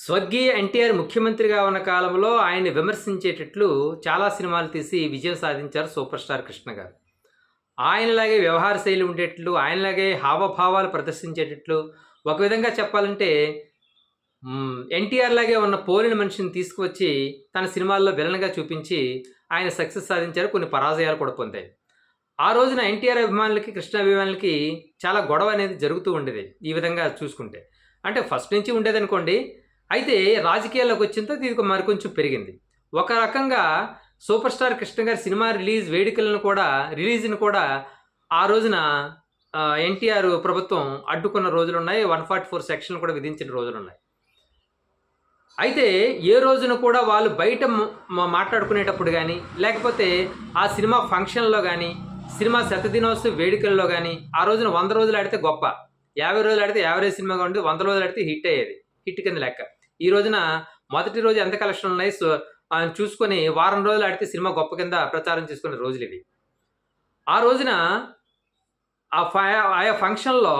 స్వర్గీయ ఎన్టీఆర్ ముఖ్యమంత్రిగా ఉన్న కాలంలో ఆయన్ని విమర్శించేటట్లు చాలా సినిమాలు తీసి విజయం సాధించారు సూపర్ స్టార్ కృష్ణ గారు. ఆయనలాగే వ్యవహార శైలి ఉండేటట్లు, ఆయనలాగే హావభావాలు ప్రదర్శించేటట్లు, ఒక విధంగా చెప్పాలంటే ఎన్టీఆర్ లాగే ఉన్న పోలిన మనిషిని తీసుకువచ్చి తన సినిమాల్లో విలన్‌గా చూపించి ఆయన సక్సెస్ సాధించారు. కొన్ని పరాజయాలు కూడా పొందాయి. ఆ రోజున ఎన్టీఆర్ అభిమానులకి, కృష్ణ అభిమానులకి చాలా గొడవ అనేది జరుగుతూ ఉండేది. ఈ విధంగా చూసుకుంటే. అంటే ఫస్ట్ నుంచి ఉండేదనుకోండి. అయితే రాజకీయాల్లోకి వచ్చిన తర్వాత ఇది మరికొంచెం పెరిగింది. ఒక రకంగా సూపర్ స్టార్ కృష్ణ గారి సినిమా రిలీజ్‌ని కూడా ఆ రోజున ఎన్టీఆర్ ప్రభుత్వం అడ్డుకున్న రోజులున్నాయి. 144 సెక్షన్‌లు కూడా విధించిన రోజులున్నాయి. అయితే ఏ రోజున కూడా వాళ్ళు బయట మాట్లాడుకునేటప్పుడు గానీ, లేకపోతే ఆ సినిమా ఫంక్షన్‌లో గానీ, సినిమా శతదినోత్సవ వేడుకల్లో గానీ, ఆ రోజున 100 రోజులు ఆడితే గొప్ప, 50 రోజులు ఆడితే యావరేజ్ సినిమాగా ఉండేది, 100 రోజులు ఆడితే హిట్ అయ్యేది. హిట్ కింద లెక్క. ఈ రోజున మొదటి రోజు ఎంత కలెక్షన్లు ఉన్నాయి చూసుకొని వారం రోజులు ఆడితే సినిమా గొప్ప కింద ప్రచారం చేసుకునే రోజులివి. ఆ రోజున ఆయా ఫంక్షన్‌లో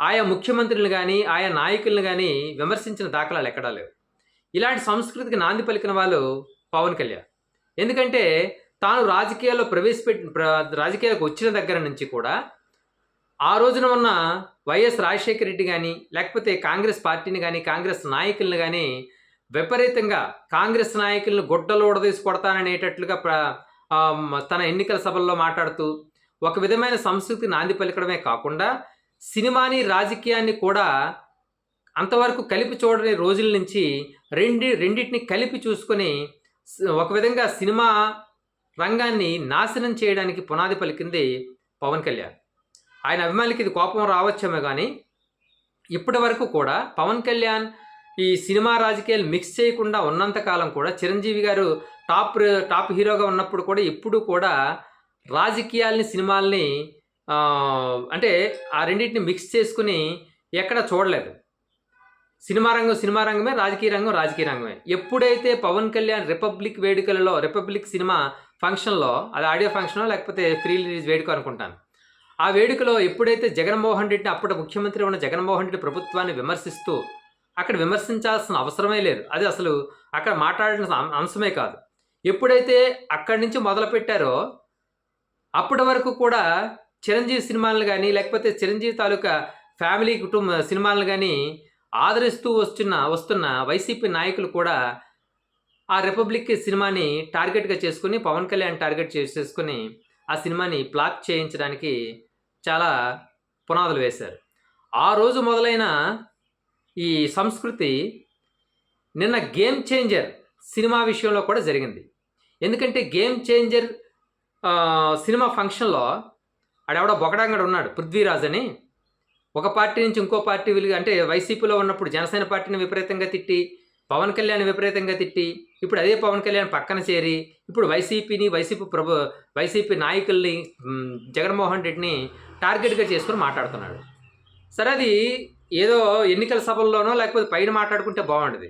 ఆయా ముఖ్యమంత్రులను గానీ, ఆయా నాయకులను గానీ విమర్శించిన దాఖలాలు ఎక్కడా లేవు. ఇలాంటి సంస్కృతికి నాంది పలికిన వాళ్ళు పవన్ కళ్యాణ్. ఎందుకంటే తాను రాజకీయాలకు వచ్చిన దగ్గర నుంచి కూడా ఆ రోజున ఉన్న వైఎస్ రాజశేఖర రెడ్డి గానీ, లేకపోతే కాంగ్రెస్ పార్టీని గానీ, కాంగ్రెస్ నాయకులను గానీ విపరీతంగా కాంగ్రెస్ నాయకులను గుడ్డలు ఊడదీసి కొడతాననేటట్లుగా తన ఎన్నికల సభల్లో మాట్లాడుతూ ఒక విధమైన సంస్కృతికి నాంది పలికడమే కాకుండా సినిమాని, రాజకీయాన్ని కూడా అంతవరకు కలిపి చూడని రోజుల నుంచి రెండిటిని కలిపి చూసుకొని ఒక విధంగా సినిమా రంగాన్ని నాశనం చేయడానికి పునాది పలికింది పవన్ కళ్యాణ్. ఆయన అభిమానులకి ఇది కోపం రావచ్చేమో కానీ ఇప్పటి వరకు కూడా పవన్ కళ్యాణ్ ఈ సినిమా రాజకీయాలు మిక్స్ చేయకుండా ఉన్నంతకాలం కూడా చిరంజీవి గారు టాప్ హీరోగా ఉన్నప్పుడు కూడా ఎప్పుడు కూడా రాజకీయాల్ని, సినిమాల్ని అంటే ఆ రెండింటిని మిక్స్ చేసుకుని ఎక్కడ చూడలేదు. సినిమా రంగమే, రాజకీయ రంగమే. ఎప్పుడైతే పవన్ కళ్యాణ్ రిపబ్లిక్ సినిమా ఫంక్షన్లో, అది ఆడియో ఫంక్షనో లేకపోతే ఫ్రీ రిలీజ్ వేడుక అనుకుంటాను, ఆ వేడుకలో ఎప్పుడైతే జగన్మోహన్ రెడ్డిని, అప్పుడు ముఖ్యమంత్రి ఉన్న జగన్మోహన్ రెడ్డి ప్రభుత్వాన్ని విమర్శిస్తూ, అక్కడ విమర్శించాల్సిన అవసరమే లేదు, అది అసలు అక్కడ మాట్లాడిన అంశమే కాదు, ఎప్పుడైతే అక్కడి నుంచి మొదలుపెట్టారో అప్పటి వరకు కూడా చిరంజీవి సినిమాలను కానీ, లేకపోతే చిరంజీవి తాలూకా ఫ్యామిలీ కుటుంబ సినిమాలను కానీ ఆదరిస్తూ వస్తున్న వైసీపీ నాయకులు కూడా ఆ రిపబ్లిక్ సినిమాని టార్గెట్గా చేసుకుని, పవన్ కళ్యాణ్ టార్గెట్ చేసుకుని ఆ సినిమాని ప్లాప్ చేయించడానికి చాలా పునాదులు వేశారు. ఆ రోజు మొదలైన ఈ సంస్కృతి నిన్న గేమ్ చేంజర్ సినిమా విషయంలో కూడా జరిగింది. ఎందుకంటే గేమ్ చేంజర్ సినిమా ఫంక్షన్లో ఆడెవడో బొకడాంగడు ఉన్నాడు, పృథ్వీరాజ్ అని. ఒక పార్టీ నుంచి ఇంకో పార్టీ అంటే వైసీపీలో ఉన్నప్పుడు జనసేన పార్టీని విపరీతంగా తిట్టి, పవన్ కళ్యాణ్ విపరీతంగా తిట్టి, ఇప్పుడు అదే పవన్ కళ్యాణ్ పక్కన చేరి ఇప్పుడు వైసీపీ నాయకుల్ని, జగన్మోహన్ రెడ్డిని టార్గెట్గా చేసుకుని మాట్లాడుతున్నాడు. సరే, అది ఏదో ఎన్నికల సభల్లోనో లేకపోతే పైన మాట్లాడుకుంటే బాగుండేది.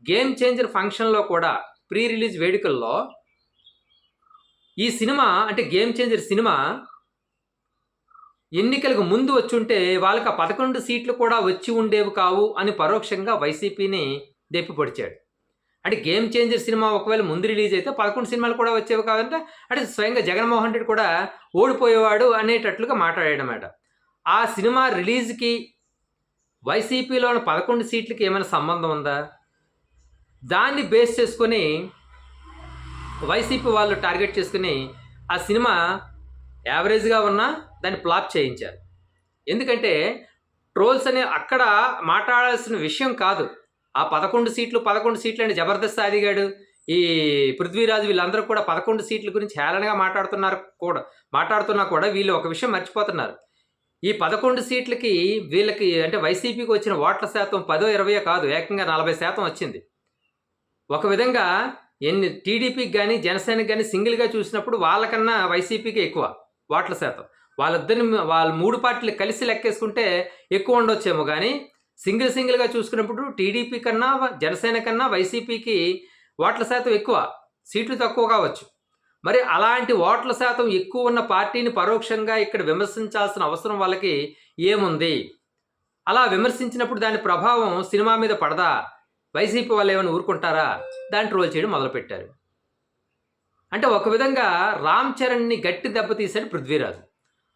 గేమ్ చేంజర్ ఫంక్షన్లో కూడా ప్రీ రిలీజ్ వేడుకల్లో ఈ సినిమా, అంటే గేమ్ చేంజర్ సినిమా ఎన్నికలకు ముందు వచ్చుంటే వాళ్ళకి ఆ 11 సీట్లు కూడా వచ్చి ఉండేవి కావు అని పరోక్షంగా వైసీపీని దెప్పిపొడిచాడు. అంటే గేమ్ చేంజర్ సినిమా ఒకవేళ ముందు రిలీజ్ అయితే 11 సినిమాలు కూడా వచ్చేవి కాదంటే, అంటే స్వయంగా జగన్మోహన్ రెడ్డి కూడా ఓడిపోయేవాడు అనేటట్లుగా మాట్లాడాడనమాట. ఆ సినిమా రిలీజ్కి వైసీపీలో ఉన్న 11 సీట్లకి ఏమైనా సంబంధం ఉందా? దాన్ని బేస్ చేసుకొని వైసీపీ వాళ్ళు టార్గెట్ చేసుకుని ఆ సినిమా యావరేజ్గా ఉన్నా దాన్ని ఫ్లాప్ చేయించారు. ఎందుకంటే ట్రోల్స్ అనే అక్కడ మాట్లాడాల్సిన విషయం కాదు. ఆ 11 సీట్లు అని జబర్దస్త్ అదిగాడు, ఈ పృథ్వీరాజు, వీళ్ళందరూ కూడా 11 సీట్ల గురించి హేళనగా మాట్లాడుతున్నా కూడా వీళ్ళు ఒక విషయం మర్చిపోతున్నారు. ఈ 11 సీట్లకి వీళ్ళకి, అంటే వైసీపీకి వచ్చిన ఓట్ల శాతం 10-20 కాదు, ఏకంగా 40% వచ్చింది. ఒక విధంగా టీడీపీకి కానీ జనసేనకి కానీ సింగిల్గా చూసినప్పుడు వాళ్ళకన్నా వైసీపీకి ఎక్కువ ఓట్ల శాతం. వాళ్ళ 3 పార్టీలు కలిసి లెక్కేసుకుంటే ఎక్కువ ఉండొచ్చేమో, కానీ సింగిల్గా చూసుకున్నప్పుడు టీడీపీ కన్నా, జనసేన కన్నా వైసీపీకి ఓట్ల శాతం ఎక్కువ, సీట్లు తక్కువ కావచ్చు. మరి అలాంటి ఓట్ల శాతం ఎక్కువ ఉన్న పార్టీని పరోక్షంగా ఇక్కడ విమర్శించాల్సిన అవసరం వాళ్ళకి ఏముంది? అలా విమర్శించినప్పుడు దాని ప్రభావం సినిమా మీద పడదా? వైసీపీ వాళ్ళు ఏమైనా ఊరుకుంటారా? దాన్ని ట్రోల్ చేయడం మొదలుపెట్టారు. అంటే ఒక విధంగా రామ్ చరణ్ని గట్టి దెబ్బతీశాడు పృథ్వీరాజు.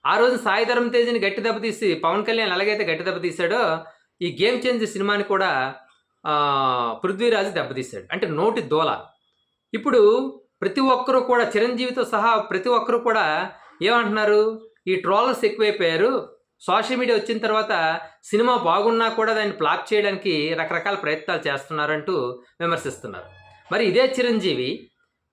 ఆ రోజు సాయి ధరమ్ తేజ్ని గట్టి దెబ్బతీసి పవన్ కళ్యాణ్ ఎలాగైతే గట్టి దెబ్బతీశాడో ఈ గేమ్ చేంజర్ సినిమాని కూడా పృథ్వీరాజు దెబ్బతీశాడు. అంటే నోటి దోల. ఇప్పుడు ప్రతి ఒక్కరూ కూడా చిరంజీవితో సహా ప్రతి ఒక్కరూ కూడా ఏమంటున్నారు? ఈ ట్రోలర్స్ ఎక్కువైపోయారు. సోషల్ మీడియా వచ్చిన తర్వాత సినిమా బాగున్నా కూడా దాన్ని ఫ్లాప్ చేయడానికి రకరకాల ప్రయత్నాలు చేస్తున్నారంటూ విమర్శిస్తున్నారు. మరి ఇదే చిరంజీవి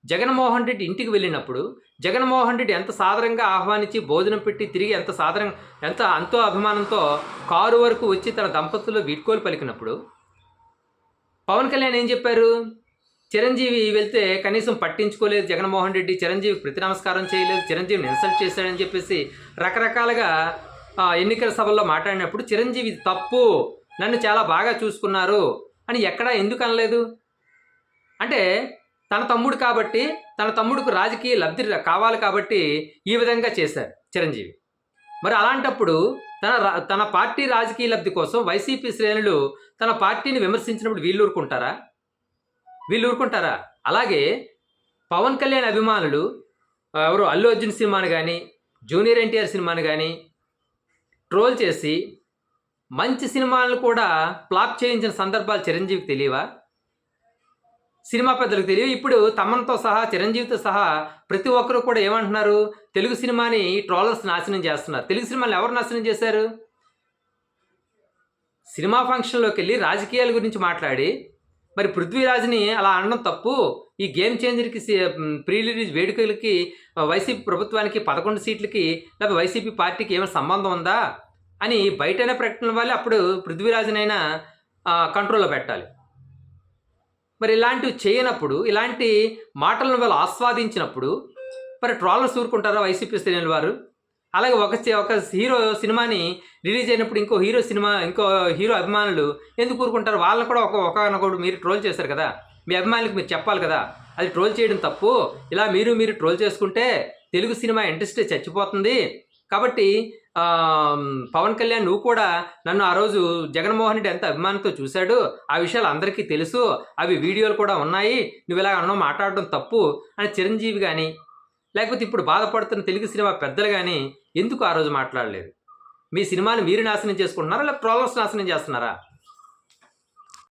జగన్మోహన్ రెడ్డి ఇంటికి వెళ్ళినప్పుడు జగన్మోహన్ రెడ్డి ఎంత సాదరంగా ఆహ్వానించి భోజనం పెట్టి తిరిగి ఎంత అంతో అభిమానంతో కారు వరకు వచ్చి తన దంపతులు వీడ్కోలు పలికినప్పుడు పవన్ కళ్యాణ్ ఏం చెప్పారు? చిరంజీవి వెళ్తే కనీసం పట్టించుకోలేదు జగన్మోహన్ రెడ్డి, చిరంజీవికి ప్రతి నమస్కారం చేయలేదు, చిరంజీవిని ఇన్సల్ట్ చేశాడని చెప్పేసి రకరకాలుగా ఎన్నికల సభల్లో మాట్లాడినప్పుడు చిరంజీవి తప్పు, నన్ను చాలా బాగా చూసుకున్నారు అని ఎక్కడా ఎందుకు అనలేదు? అంటే తన తమ్ముడు కాబట్టి, తన తమ్ముడికి రాజకీయ లబ్ధి కావాలి కాబట్టి ఈ విధంగా చేశారు చిరంజీవి. మరి అలాంటప్పుడు తన పార్టీ రాజకీయ లబ్ధి కోసం వైసీపీ శ్రేణులు తన పార్టీని విమర్శించినప్పుడు వీళ్ళు ఊరుకుంటారా? అలాగే పవన్ కళ్యాణ్ అభిమానులు ఎవరు అల్లు అర్జున్ సినిమాని కానీ జూనియర్ ఎన్టీఆర్ సినిమాని కానీ ట్రోల్ చేసి మంచి సినిమాలను కూడా ఫ్లాప్ చేయించిన సందర్భాలు చిరంజీవికి తెలియవా? సినిమా పెద్దలకు తెలియవు. ఇప్పుడు తమన్తో సహా చిరంజీవితో సహా ప్రతి ఒక్కరు కూడా ఏమంటున్నారు? తెలుగు సినిమాని ట్రోలర్స్ నాశనం చేస్తున్నారు. తెలుగు సినిమాని ఎవరు నాశనం చేశారు? సినిమా ఫంక్షన్లోకి వెళ్ళి రాజకీయాల గురించి మాట్లాడి మరి పృథ్వీరాజ్ని అలా అనడం తప్పు. ఈ గేమ్ చేంజర్కి ప్రీ రిలీజ్ వేడుకలకి వైసీపీ ప్రభుత్వానికి 11 సీట్లకి లేకపోతే వైసీపీ పార్టీకి ఏమైనా సంబంధం ఉందా అని బయటనే ప్రకటన వల్ల అప్పుడు పృథ్వీరాజ్నైనా కంట్రోల్లో పెట్టాలి. మరి ఇలాంటివి చేయనప్పుడు, ఇలాంటి మాటలను వాళ్ళు ఆస్వాదించినప్పుడు మరి ట్రోలర్స్ ఊరుకుంటారా వైసీపీ శ్రేణుల వారు? అలాగే ఒక హీరో సినిమాని రిలీజ్ అయినప్పుడు ఇంకో హీరో అభిమానులు ఎందుకు ఊరుకుంటారు? వాళ్ళని కూడా ఒకనొకడు మీరు ట్రోల్ చేశారు కదా, మీ అభిమానులకు మీరు చెప్పాలి కదా, అది ట్రోల్ చేయడం తప్పు, ఇలా మీరు ట్రోల్ చేసుకుంటే తెలుగు సినిమా ఇండస్ట్రీ చచ్చిపోతుంది. కాబట్టి పవన్ కళ్యాణ్ నువ్వు కూడా నన్ను ఆ రోజు జగన్మోహన్ రెడ్డి ఎంత అభిమానంతో చూశాడు, ఆ విషయాలు అందరికీ తెలుసు, అవి వీడియోలు కూడా ఉన్నాయి, నువ్వు ఇలా అన్నో మాట్లాడడం తప్పు అని చిరంజీవి కానీ లేకపోతే ఇప్పుడు బాధపడుతున్న తెలుగు సినిమా పెద్దలు కానీ ఎందుకు ఆ రోజు మాట్లాడలేదు? మీ సినిమాని మీరు నాశనం చేసుకుంటున్నారా లేకపోతే ట్రోలర్స్ నాశనం చేస్తున్నారా?